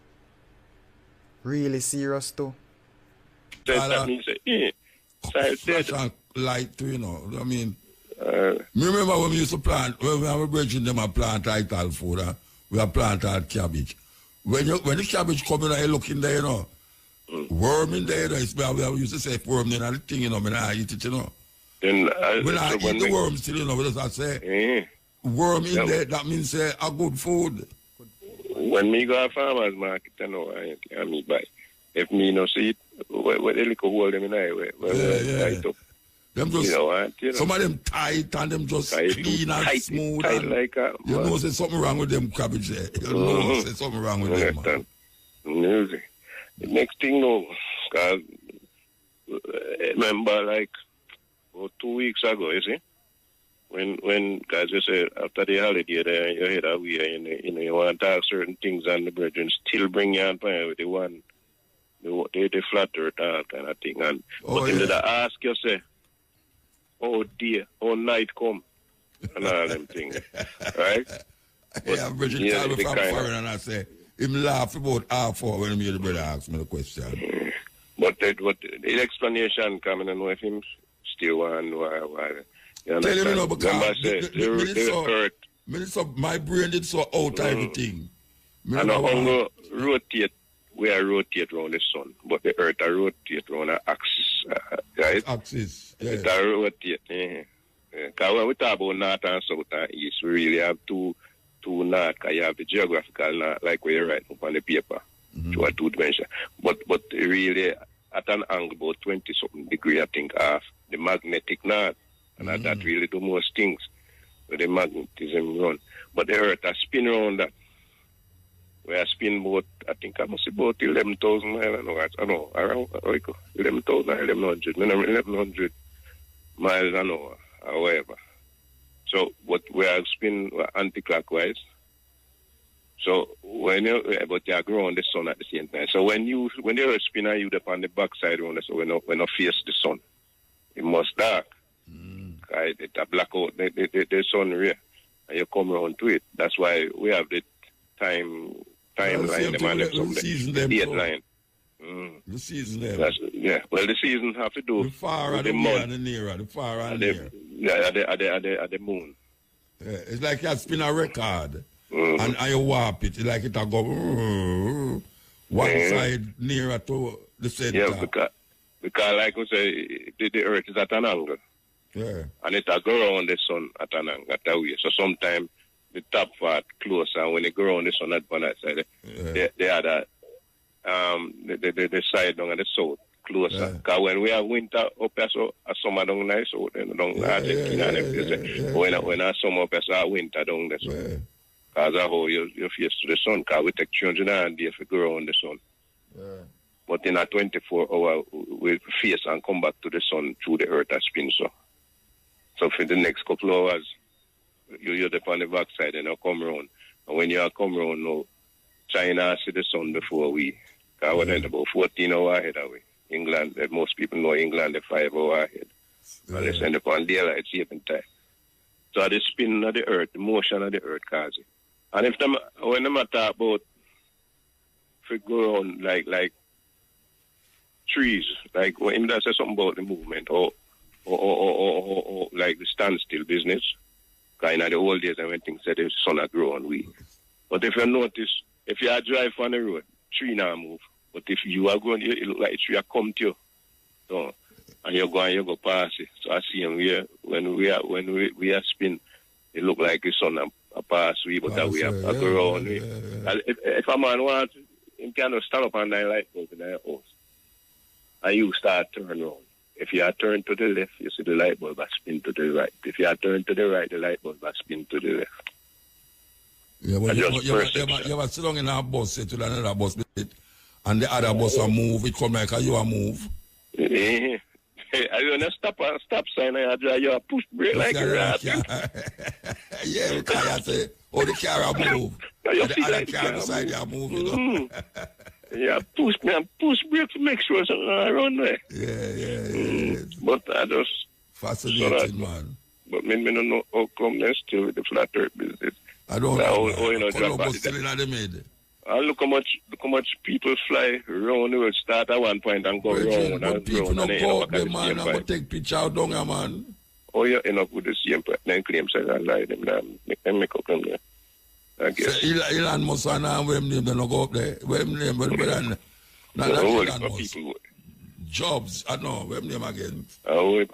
Really serious too. That means light too, you know. I mean, me remember when we used to plant, when we were bridging them a plant title food, we have planted cabbage. When the cabbage come in, I look in there, you know, worm in there, you know, we used to say worm in the thing, you know, when I eat it, you know. Then when I eat the worm still, you know, we just say, worm in there, that means a good food. When me go to farmer's market, I know I mean buy. If me no see it, what the little hole them in there, where light up. Them just, you know what? You know. some of them tight and them just Tight, clean and tight, smooth. tight And like a, you know, there's something wrong with them cabbage there. You know, there's something wrong with them, man. Music. The next thing, no, because remember, like, about 2 weeks ago, you see, when guys, you say, after the holiday, there, you head away, you want to talk certain things, and the brethren still bring you on point with the one, the flat earth, all kind of thing. And, but then they ask you, say, oh dear, oh night come, and all them things, right? Yeah, Bridget called me from foreign and I say, him laugh about half hour when the brother asked me the question. But the explanation coming, and know if him still want why. You tell him, you know, because my brain did so out everything. And I rotate, we are rotate around the sun, but the earth are rotate around the axis, right? Axis, yeah. It are rotate, because when we talk about north and south and east, we really have two north, because you have the geographical north, like where you write up on the paper, to a 2 dimension. But really, at an angle about 20-something degree, I think, of the magnetic north. And that really do most things with the magnetism run. But the earth has spin around that. We have spin about, I think I must say about 11,000 miles. I know, around 11,000 or 1,100 miles an hour or whatever. So, but we have spin anti-clockwise. So, but they are growing the sun at the same time. So, when the earth spin and you up on the backside around it, so when you face the sun, it must dark. Right? It's a blackout, the sun ray, and you come around to it. That's why we have the timeline, the deadline. The season there. Yeah, well, the season have to do the far and the month. And the nearer, the far and near. Yeah, at the moon. Yeah, it's like you spin a record, and you warp it, like it a go one side nearer to the center. Yeah, because like we say, the earth is at an angle. Yeah. And it go around the sun at an angle, that way. So sometimes the top part closer, and when it go around the sun at one side, the other, the side down at the south closer. Because when we have winter up here, so a summer down there, so then down Argentina and everything. When a summer up here, so a winter down there. So. Because that's how you face to the sun, because we take 300 days to go around the sun. Yeah. But in a 24-hour, we face and come back to the sun through the earth as spin. So for the next couple of hours, you're up on the backside and you come around. And when you come around now, China see the sun before we. Because we're about 14 hours ahead of we. England, most people know England, they're 5 hours ahead. And they send up on daylight saving time. So the spin of the earth, the motion of the earth causes it. And when they talk about if it go around like trees, like when they say something about the movement or like the standstill business, kind of the old days and when things said the sun had grown we. But if you notice, if you are drive on the road, tree now move. But if you are going, it look like a tree come to you. So, and you go past it. So I see him here when we are spin, it look like the sun a pass we, but that we have a go around. If a man wants, he can stand up and light bulb in their house. And you start turn around. If you are turned to the left, you see the light bulb will spin to the right. If you are turned to the right, the light bulb will spin to the left. Yeah, but you ever sit down in a bus, say to another bus, and the other bus will move, it come like you a move. Yeah. I want to stop sign and you push brake like a rat. Yeah, because you say, oh, the car will move. The other car beside you move, you know. Yeah, push brake to make sure something around there. Yeah. But I just... Fascinating, man. But me don't know how come they still with the flat earth business. I don't know. Columbus still in the mid. And look how much people fly around the world, start at one point and go around. But people don't go up there, man. I'm going to take picture out down here, man. Oh, you end up with the same point. Then claim say I lie them, make up them there. I guess. So Elon Musk and them name, they don't go up there. Where name, but not Elon Musk. Jobs, I know, where name again? I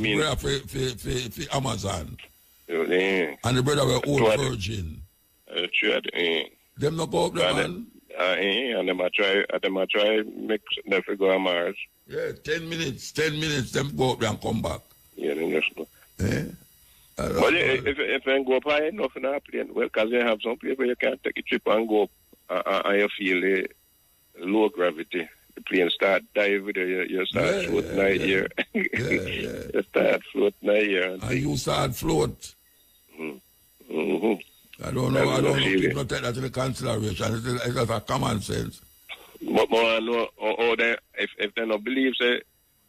mean. Brother for Amazon. Yeah. And the brother were old virgin. Them not go up there, man. And them a try make them go on Mars. Yeah, 10 minutes, them go up there and come back. But if you go up high enough in a plane, well, because you have some place where you can take a trip and go up and you feel low gravity. The plane start dive with you start floating out here. You start floating out here. And you start float. I don't know. People take that into consideration. It's just a common sense. But I know if they don't believe, say,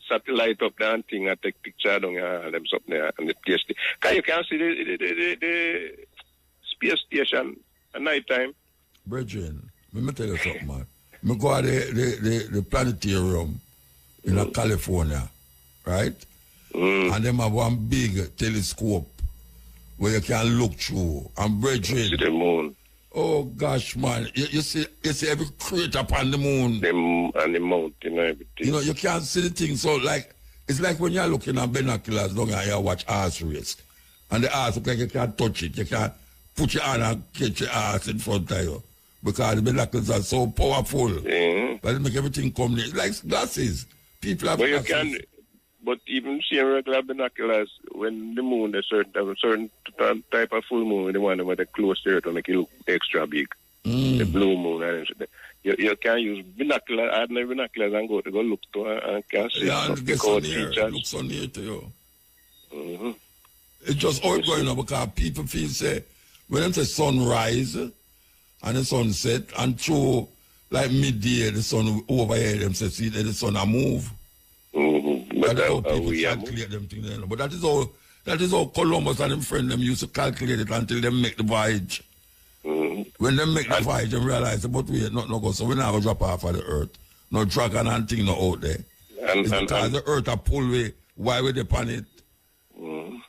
satellite up there and thing, I take picture down and them something there and the place. Can you can see the space station at night time? Brethren, let me tell you something, man. I go to the planetarium in California, right? And them have one big telescope where you can look through. And brethren, see the moon. Oh gosh, man! You see every crater upon the moon. And the mountain and everything. You know, you can't see the thing. So it's like when you're looking at binoculars, don't you watch horse race, and the horse look like you can't touch it. You can't put your hand and catch your horse in front of you because the binoculars are so powerful. But it make everything come near. It's like glasses. People have glasses. But even seeing regular binoculars, when the moon is certain type of full moon, the one with the close to it, make it look extra big. The blue moon. And you can use binoculars, ordinary binoculars, and go look to and can see it looks so near to you. It's just all going on because people feel, say, when them say sunrise and the sunset, and through like midday, the sun over here, them say, see the sun a move. But that's how people calculate them things. But that is how Columbus and them friend them used to calculate it until they make the voyage. When they make the voyage, they realize, but we not go. So we never drop off of the earth. No dragon and thing no out there. It's because the earth a pull way. Why we depend it?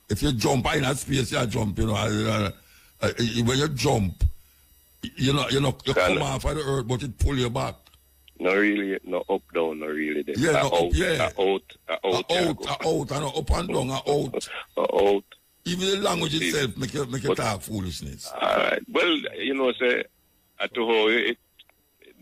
If you jump in that space, you jump. You know, when you jump, you come off of the earth, but it pull you back. No really, no up down, no really. Yeah, no up, yeah. Out, and up and down, out. Out. Even the language itself make you talk foolishness. Alright. Well, you know, say, at how it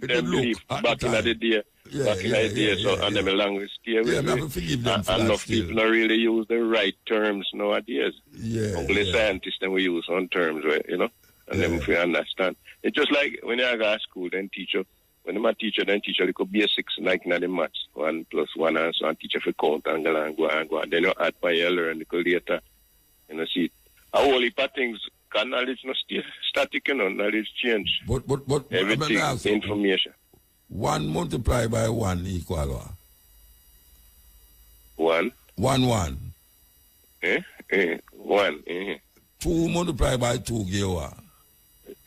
them believe back in the day. And them language scale. Yeah, I forgive them for that. Enough people don't really use the right terms nowadays. Yeah. Only scientists then we use on terms, you know, and then if we understand. It's just like when you go to school, then teacher. When I'm a teacher, then teacher, it could be a 6 like in the maths. 1 + 1 and so on. Teacher for count and go and go. And then you add by you learn the later. You know, see. A whole heap of things, because knowledge not stay static, you know, knowledge change. But everything, information. 1 multiplied by 1 equal what? 1. 1. 1. 2 multiplied by 2 give what?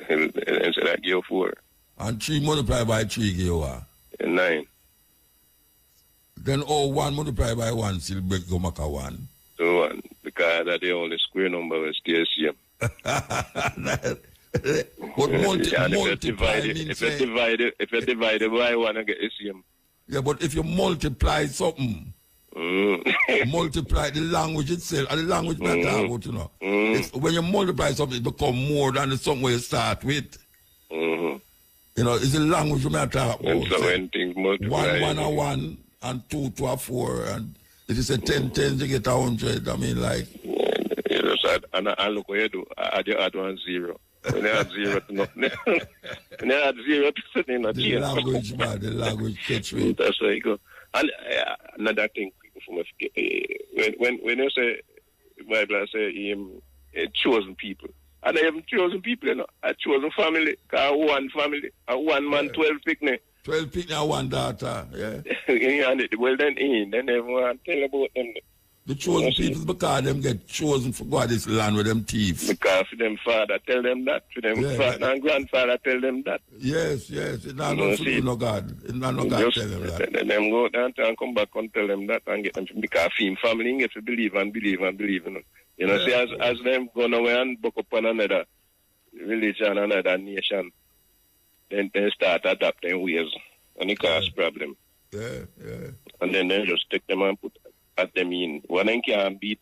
And so that give 4. And 3 multiplied by 3 give what? 9. Then 1 multiplied by 1 still break go make a 1. So 1, because that's the only square number will stay the same. But multiply means if you divide it by 1, you get the same. Yeah, but if you multiply something, multiply the language itself, and the language matter about, you know. When you multiply something, it becomes more than the something you start with. You know, it's the language you matter about. And so when things multiply. 1 and 1, and 2 to a 4, and if you say 10 tens, you get 100. I mean, like. You know, so I look what you do. I add 1 0. When you add 0 to nothing. When you add 0 to something, not the language, man, the language catch me. That's how you go. And another thing, when you say, Bible say, chosen people. And I haven't chosen people, you know. I chosen family. Because 1 family, 1 man, 12 picnic. 12 picnic and 1 daughter, yeah. Well, then everyone tell about them. The chosen people because them get chosen for God this land with them thieves. Because for them father tell them that, for them father and grandfather tell them that. Yes. It's not no God. It's not no God tell them that. Then them go down and come back and tell them that and get them because family get to believe, you know. You know, see as them go away and book up on another religion, another nation, then they start adapting ways and it cause problem. Yeah. And then they just take them and put at them in. One them can't beat,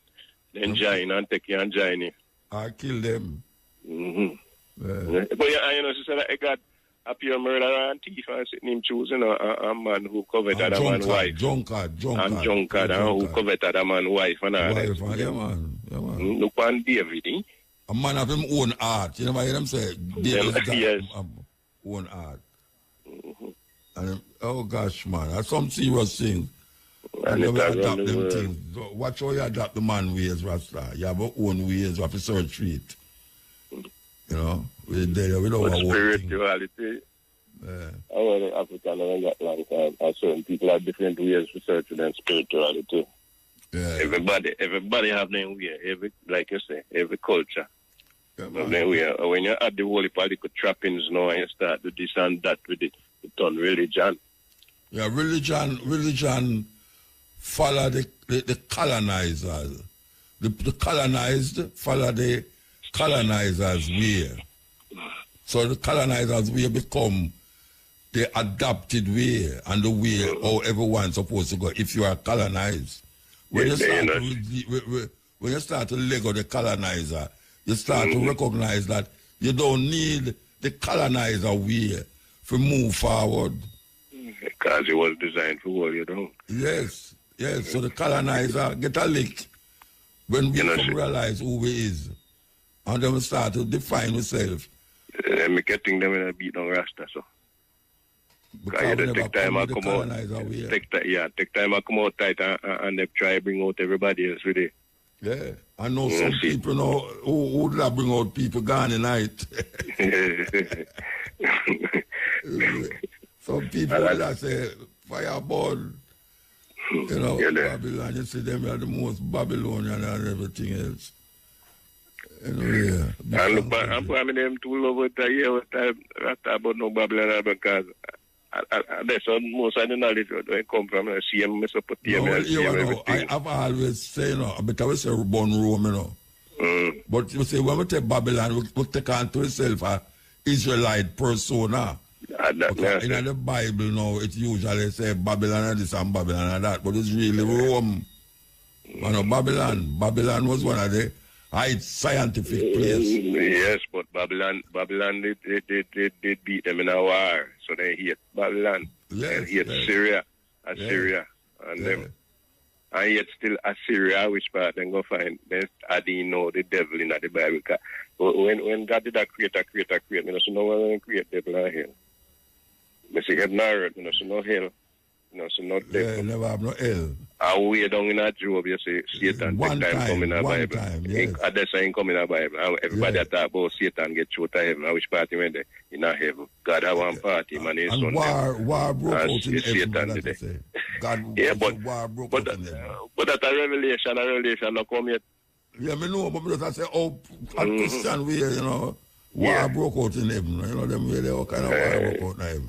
then join and take you and join you. I kill them. But you know, she said, I got a pure murderer and thief and sitting him choosing a man who coveted a man's wife. Drunkard. And drunkard and who coveted a man's wife and all that. Yeah, man. Look on David, eh? A man of him own art. You know what I'm saying? David Yes. Own art. And, oh gosh, man, that's some serious things. And you never adapt them things. Watch how you adapt the man ways, Rasta. You have your own ways, you have to search for it. You know, we don't want spirituality. Our African and that long time, certain people have different ways to search for their spirituality. Yeah. Everybody have their way. Like you say, every culture. Yeah, have their way. When you add the whole political trappings now and you start to this and that with it, it's on religion. Yeah, religion follow the colonizers. The colonized follow the colonizers' way. So the colonizers' way become the adopted way and the way how everyone's supposed to go if you are colonized. When you start to Lego the colonizer, you start to recognize that you don't need the colonizer way to move forward. Because it was designed for all you don't. Yes. So the colonizer get a lick when we realize who we is. And then we start to define ourselves. I'm getting them in a beat on Rasta, so. Because take time I come out. Take time I come out tight and they try to bring out everybody else with it. Yeah. I know some people know who would not bring out people gone tonight. Some people that say fireball. You know, Babylon, you see them are the most Babylonian and everything else. I'm probably them too over the year about no Babylon because that's most of the knowledge where I come from. I see them Mesopotamia. I've always said, but I will say born Rome, But you say, when we take Babylon, we take on to itself an Israelite persona. In the Bible now, it usually say Babylon and this and Babylon and that, but it's really Rome. Babylon was one of the high scientific places. Yes, but Babylon they beat them in a war, so they hate Babylon. Yes, they hate Syria, Assyria, and them. And yet still Assyria, which part then go find, I didn't know the devil in the Bible. When God did create, so no one create devil and hell. I say heaven and earth, so no hell, so no devil. Yeah, never have no hell. And way down in a Job, you say Satan take time come in the Bible. That's why he come in the Bible. And everybody talk about Satan get through to heaven. And which party went there? In a heaven. God have one party, man. His son. War broke out in Satan heaven, today. God war broke out in heaven. But that's a revelation not come yet. Yeah, I know, but I say, a Christian way, war broke out in heaven. Them way, all kind of war broke out in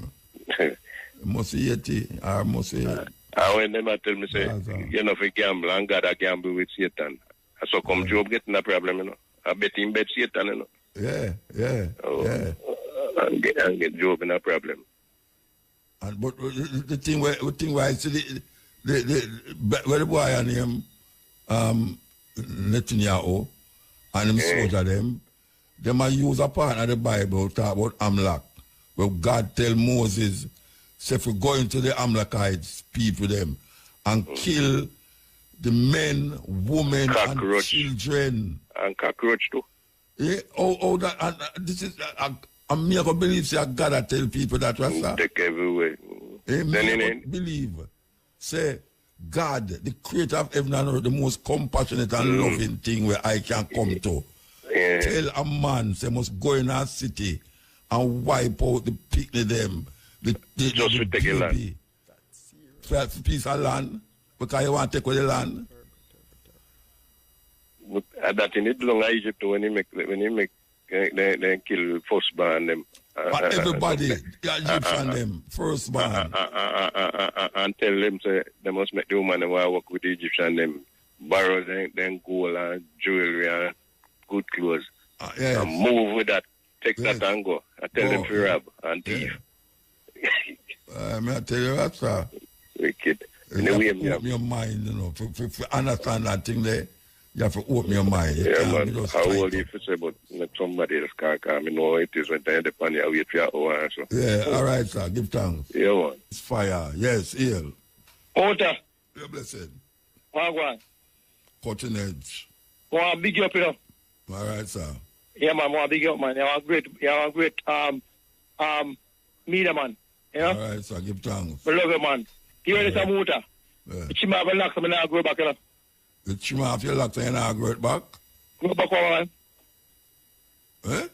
heaven. Must see it, I must see it. And when them tell me, say, if you gamble, and God a gamble with Satan. So come Job getting a problem, I bet him bet Satan, Yeah. And get Job in a problem. And but the thing where I see where the boy and him Netanyahu and him soldier them a use a part of the Bible talk about Amalek, where God tell Moses, say if we go into the Amalekites, people them, and kill the men, women, and children. And cockroach too. Yeah, that, and this is, I'm never believe, say, God I tell people that, Rasta. Take everywhere. Believe. Say, God, the creator of heaven and earth, the most compassionate and loving thing where I can come to. Yeah. Tell a man, say, must go in our city and wipe out the picnic them. Just to take a land. For a piece of land, because you want to take away the land. But that in it belong to Egypt when he make they kill firstborn them. But everybody, the Egyptian them, firstborn. And tell them say they must make the woman work with the Egyptian them, borrow them gold and jewelry and good clothes. Yes. And move with that, take that and go. And tell them to rob and thief. I tell you that, sir. Wicked. You have to open your mind, to understand that thing there. You have to open your mind. Yeah, man. How old you say about somebody else can call me know it is when they depend on wait for your answer. Yeah, all right, sir. Give thanks. Yeah, man. It's fire. Yes, ill. Muta. You're blessed. Wagwan. Cutting edge. Want big up, you know. All right, sir. Yeah, man, want big up, man. You want great media, man. You know? All right, sir. Give thanks. I love you, man. You ready to Muta? Yeah. The chima have a lock, so I now go back, you know. The chima off your lock, and I go back. Go back, man. Eh?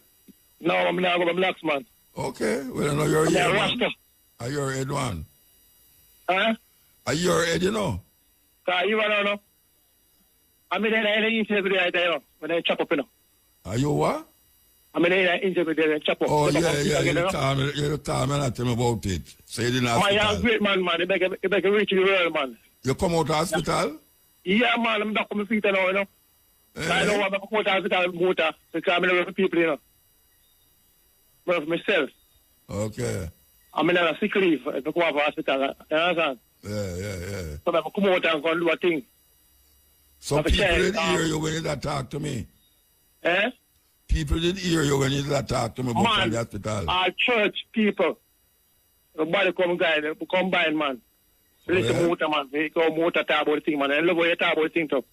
No, I'm now going to relax, man. Okay. Well, I know you're I'm here, a man. Rasta. Are you your head one? Huh? Are you your head, you know? You don't know. I mean, I interview there, you know, when I chop up, you know. Are you what? I mean, I interview there and chop up. Oh, Chop up, yeah. you know? You tell me and tell me about it. Say it in Man, you're a hospital. great man, man. You make a reach in the world, man. You come out of hospital? Yeah, man, I'm back on my feet now, you know. I don't want to come out of hospital motor because I'm in for people, you know. But for myself. Okay. I'm in a sick leave if I come out of hospital. You understand? Yeah. So I come out and go and do a thing. So Have a people child, didn't hear you when you did talk to me. Eh? People didn't hear you when you did talk to me about Man, the hospital. our church people, everybody come guide, combine, man. Listen to motor, man. We go motor talk about the thing, man. I love how you talk about the thing, too.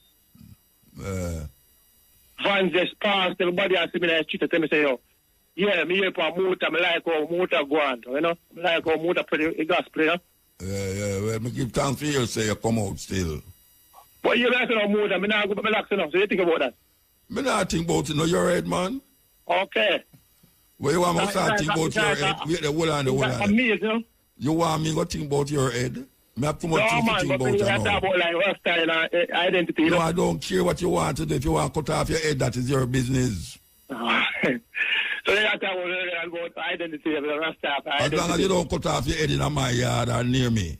Fans just pass, everybody has to be there, cheat, tell me, say, yo, yeah, me here for motor, I like how motor go on, you know? I like how motor play the gospel, you know? Yeah. Well, me give thanks for you, say you come out still. But you like to know motor, I not go to relax enough, so you think about that? Me not think about it, no, your head, man. Okay. Well, you want me to start think about your head? Wait, the hold on. Amazing. You want me to think about your head? Me have too much No, things to man, think but about you you talk now. about like lifestyle and identity, you No, know? I don't care what you want to do. If you want to cut off your head, that is your business. So you talk about identity of the Rasta. As long as you don't cut off your head in my yard or near me.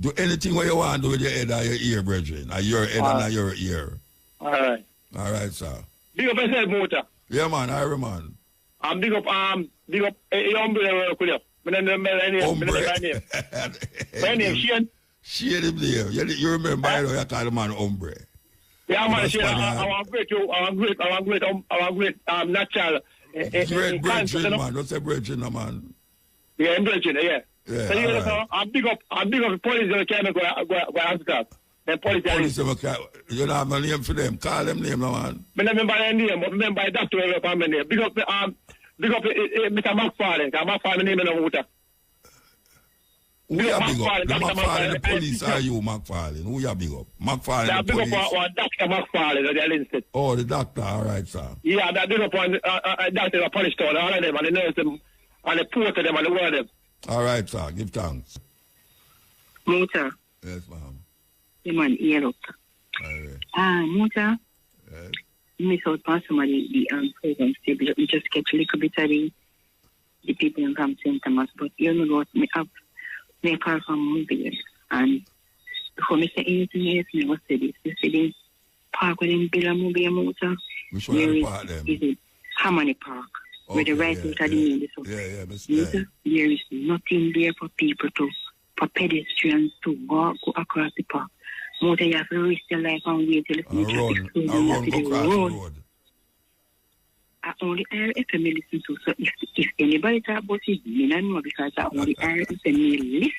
Do anything what you want to do with your head or your ear, brethren. Or your head and your ear. All right. All right, sir. Big up yourself, Muta. Yeah, man. Iron man. Big up, Hombre, Kulio. My name, Shane. Shane him there. You remember, you call the man Hombre. Yeah, man, Shane. I want great, natural. Great brethren, man. Don't say brethren, man. Yeah, I'm brethren, yeah. Yeah, So, you know, right. I'm big up the police that can't go hospital. The police. You don't have a name for them. Call them name, no, man. I remember their name, but remember Dr. name. Big up Mr. McFarlane. McFarlane name in the water. Who you big up? The Dr. McFarlane, the police are you, McFarlane? Who you big up? McFarlane, the Big police? up Dr. McFarlane of the Linstead. Oh, the doctor, all right, sir. Yeah, that big up on Dr. the police town, all of them, and the nurse them, and the porter them, and the word them. All right, sir. Give thanks. Muta. Yes, ma'am. The man here up. All right. Muta. Yes. Miss out on somebody the program stable. We just catch a little bit of the people in Camp St. Thomas, but you know what, me have me call from movie, and before me say anything else, me was say this. You see the park where them build a movie, Muta. Which one the park them? Is it Harmony Park? Where the right out of the main. Yeah. There is nothing there for people for pedestrians to walk go across the park. Muta, you have to risk your life and wait till the future. Run go across the road. I only RFM listen to, so if anybody talk about it, me don't know because I only RFM listen.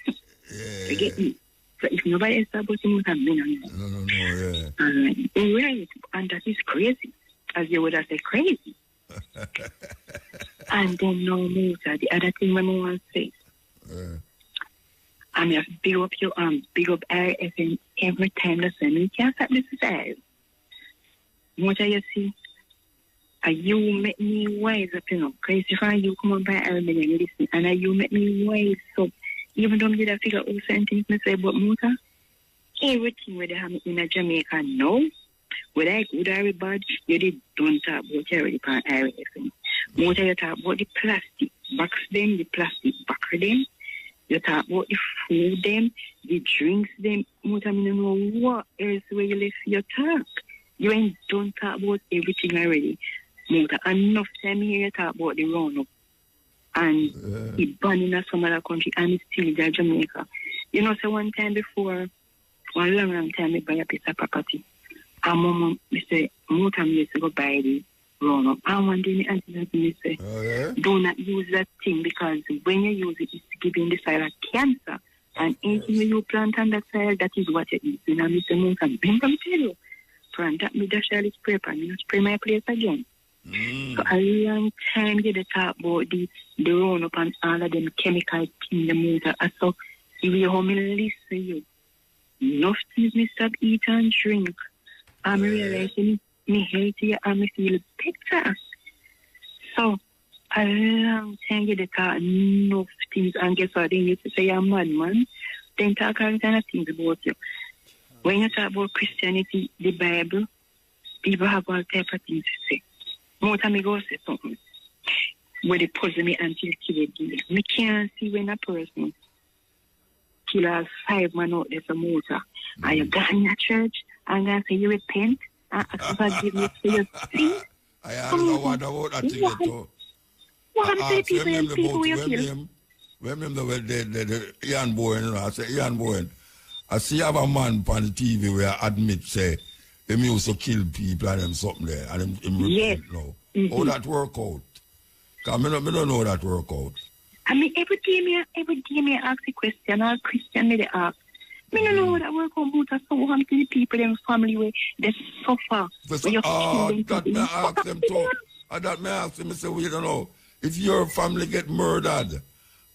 Yeah. You get me? So if nobody else talk about it, me don't know. No, yeah. Right, and that is crazy. As you would have said, crazy. And then no Muta, the other thing my mom wants to say. I'm just big up your big up RFM every time the sun. You can't stop this size. Muta, you see? You make me wise up, you know. Because if you come on by Arabic and you listen, and you make me wise up. Even though I did figure out certain things I say about Muta, everything where they have in Jamaica now, whether I good or bad, you did don't talk about already on RFM. Muta, you talk about the plastic box them, the plastic backer them. You talk about the food them, the drinks them. Muta, I don't know what else where you left your talk. You ain't don't talk about everything already. Muta, enough time here you talk about the round-up and the ban in some other country and it's still there Jamaica. You know, so one time before, long time I buy a piece of property. And mama, Mr. Muta used to go buy the run up. And one day me auntie me say, do not use that thing because when you use it, it's giving the soil cancer. And anything you plant on that soil, that is what you eat. And I say, Muta, bring from tell you. Plant that me dash all this spray pan, me spray my place again. So a long time they talk about the run up and all of them chemicals in the Muta. So if you how me listen you, enough things me stop eat and drink. I'm realizing me healthy and me feel better. So a long time they talk enough things and guess what? They used to say you're a madman. Then talk all kind of things about you. When you talk about Christianity, the Bible, people have all type of things to say. More time I go say something where they puzzle me until kill it. Me can't see when a person kill us 5 men out there for Muta. And you go in the church and then say you repent and ask forgiveness for your sins. I don't know what about that thing at all. What I'm saying, people you kill. Remember the Ian Bowen, I say Ian Bowen. I see have a man on the TV where I admit say him used to kill people and them something there and him repent now. How that work out? Because I don't know that work out. I mean every day me ask the question, all Christian me they ask. I don't know how that work out, but so how many people in family where they suffer. That may ask them too. That may ask them, say, we don't know. If your family get murdered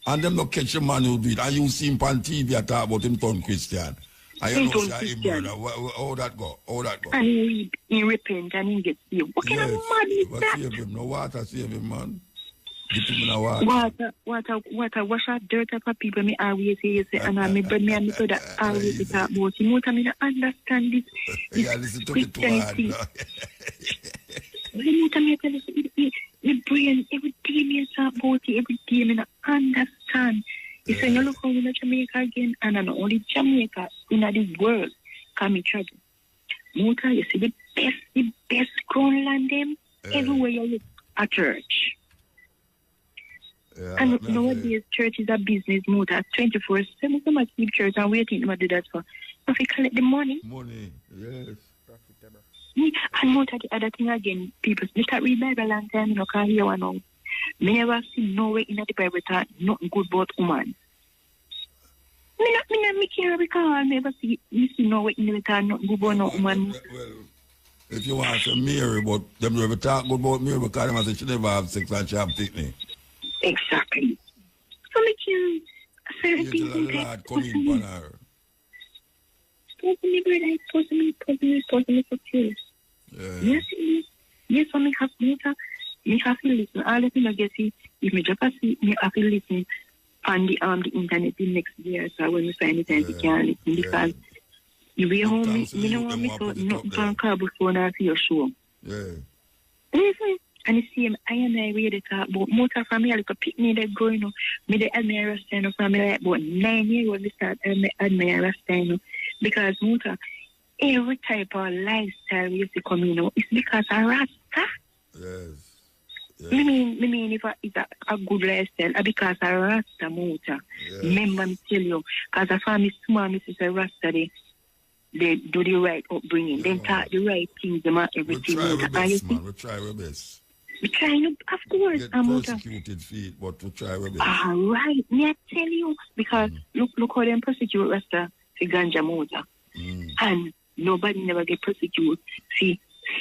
and them not catch a man who do it, and you see him on TV and talk about him turn Christian, and you know say he murder, how that go? And he repent and he gets saved. What kind of man is that? Save him, no water save him, man. Get him in the water. Water, wash out dirt up of people, me always say, and me brother always talk about him. What I mean, I understand this. Yeah, listen to me too hard. My brain, every day me talk about it, every day me not understand. You say, you look how in Jamaica again, and not only Jamaica, in the world, come in trouble. Muta, you see the best grown land them, everywhere you look, a church. Yeah, and nowadays, church is a business, Muta, 24/7, so much keep church, and we think about do that for. So if we collect the money. Money, yes. And Muta, the other thing again, people, they start read Bible long time, you know, can't hear one now. Me never see no way in the Bible that nothing good about woman. Me can't recall, never see no way in the Bible nothing good about no woman. Well, if you want to marry, but them never talk good about marry because them say she never have sex and she have picnic. Exactly. So me can't certain things in Lord come in upon her. Supposed to me for years. Yes, so me have to listen. All the things I guess if me just see, me have to listen on the internet the next year. So when we find the time, we can listen because you be home, you know what me thought, not from cable phone or your show. Yeah. And you see, I really talk about Muta family, like a picnic that going on. Me the admire Rastafari family like about 9 years when we start admire Rastafari because Muta, every type of lifestyle we used to come in, it's because of Rasta. Yes. I mean, if it's a good lifestyle, because of Rasta Muta. Yes. Remember me tell you, because a family small, Mrs. Rasta, they do the right upbringing, then talk the right things about everything. We try our best. We try, of course. Get persecuted feet, but we try our best. All right, me I tell you, because look how them persecute Rasta for ganja Muta. And nobody never get persecuted for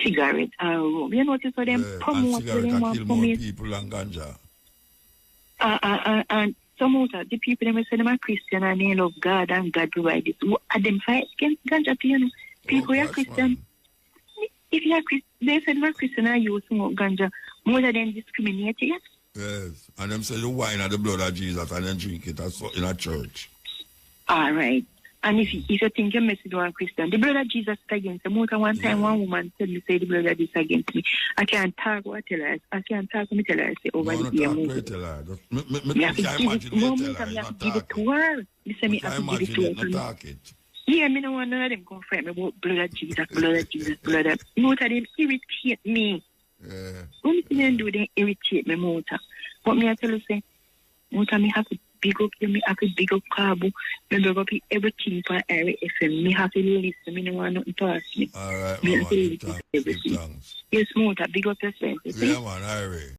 cigarette or rum. You notice how them promote them kill more people than ganja. And some Muta, the people them say them are Christian and they love God and God provide this. Are them fight against ganja, you know? People are Christian. If you are Christian, they say they are Christian and you smoke ganja, more than discriminate, yes? Yes, and them say the wine and the blood of Jesus and then drink it in a church. All right. And if you think you're messing with a Christian, the blood of Jesus is against me. More than one time, one woman said me, say the blood of Jesus is against me. I can't talk what I tell her. I can't talk what I tell her. Say over the year. No, tell her. Me have to give it to her. You say me have to give it to her. Talk it. Yeah, me no want none of them confront me about blood of Jesus, blood of Jesus, blood of... Most of them irritate me. Yeah. Only thing they do, they irritate me, Mota. But me I tell you, say, Mota, me have to big up you, me have to big up Kabu, me big up everything for Area FM. Me have to listen, me no want nothing past me. Alright, Me man, have to thanks. everything. Thanks. Yes, Muta, big up yourself. Yeah, man, Irie.